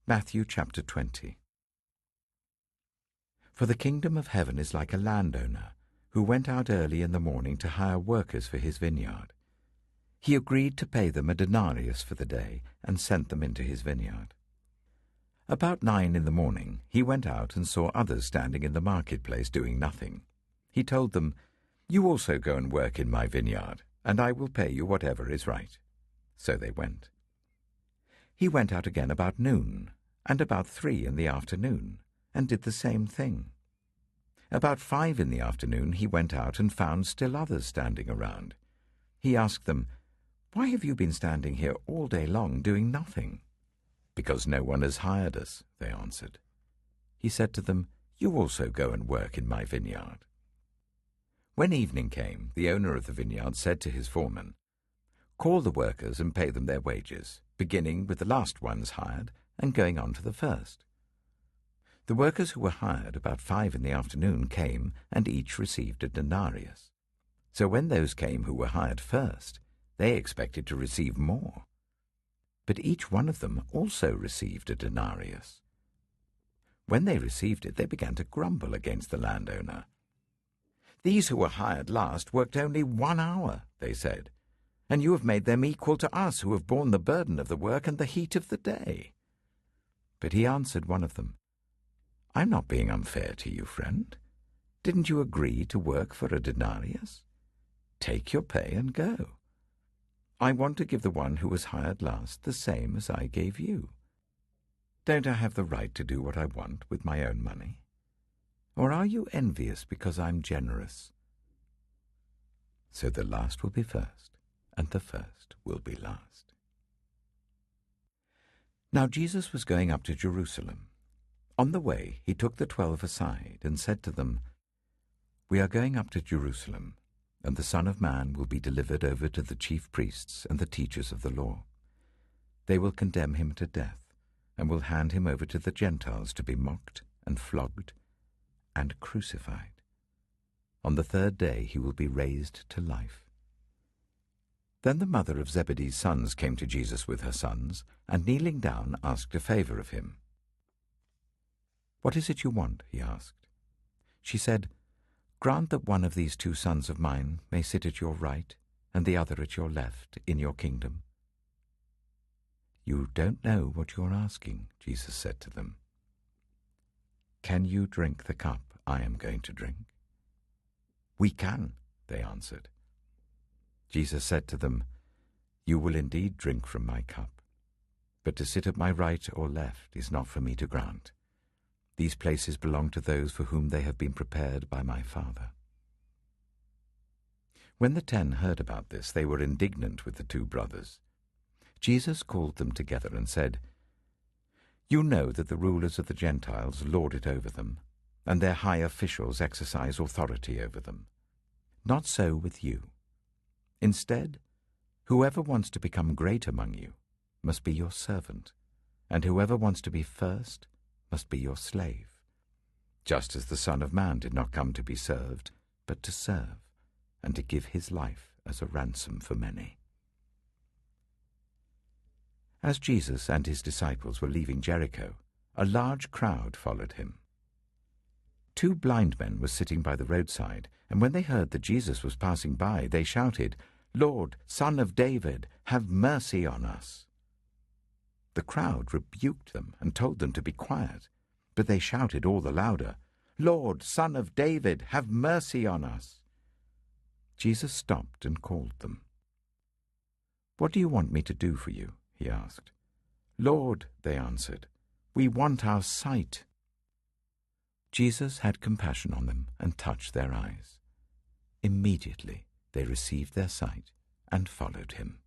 Matthew chapter 20. For the kingdom of heaven is like a landowner who went out early in the morning to hire workers for his vineyard. He agreed to pay them a denarius for the day and sent them into his vineyard. About 9 in the morning he went out and saw others standing in the marketplace doing nothing. He told them, "You also go and work in my vineyard, and I will pay you whatever is right." So they went. He went out again about noon, and about 3 in the afternoon, and did the same thing. About 5 in the afternoon he went out and found still others standing around. He asked them, "Why have you been standing here all day long doing nothing?" "Because no one has hired us," they answered. He said to them, "You also go and work in my vineyard." When evening came, the owner of the vineyard said to his foreman, "Call the workers and pay them their wages, beginning with the last ones hired and going on to the first." The workers who were hired about 5 in the afternoon came, and each received a denarius. So when those came who were hired first, they expected to receive more. But each one of them also received a denarius. When they received it, they began to grumble against the landowner. "These who were hired last worked only 1 hour," they said, "and you have made them equal to us who have borne the burden of the work and the heat of the day." But he answered one of them, "I'm not being unfair to you, friend. Didn't you agree to work for a denarius? Take your pay and go. I want to give the one who was hired last the same as I gave you. Don't I have the right to do what I want with my own money? Or are you envious because I'm generous?" So the last will be first, and the first will be last. Now Jesus was going up to Jerusalem. On the way he took the 12 aside and said to them, "We are going up to Jerusalem, and the Son of Man will be delivered over to the chief priests and the teachers of the law. They will condemn him to death, and will hand him over to the Gentiles to be mocked and flogged and crucified. On the 3rd day he will be raised to life." Then the mother of Zebedee's sons came to Jesus with her sons, and kneeling down asked a favor of him. "What is it you want?" he asked. She said, "Grant that one of these 2 sons of mine may sit at your right and the other at your left in your kingdom." "You don't know what you are asking," Jesus said to them. "Can you drink the cup I am going to drink?" "We can," they answered. Jesus said to them, "You will indeed drink from my cup, but to sit at my right or left is not for me to grant. These places belong to those for whom they have been prepared by my Father." When the 10 heard about this, they were indignant with the 2 brothers. Jesus called them together and said, "You know that the rulers of the Gentiles lord it over them, and their high officials exercise authority over them. Not so with you. Instead, whoever wants to become great among you must be your servant, and whoever wants to be first must be your slave, just as the Son of Man did not come to be served, but to serve, and to give his life as a ransom for many." As Jesus and his disciples were leaving Jericho, a large crowd followed him. 2 blind men were sitting by the roadside, and when they heard that Jesus was passing by, they shouted, "Lord, Son of David, have mercy on us." The crowd rebuked them and told them to be quiet, but they shouted all the louder, "Lord, Son of David, have mercy on us." Jesus stopped and called them. "What do you want me to do for you?" he asked. "Lord," they answered, "we want our sight." Jesus had compassion on them and touched their eyes. Immediately they received their sight and followed him.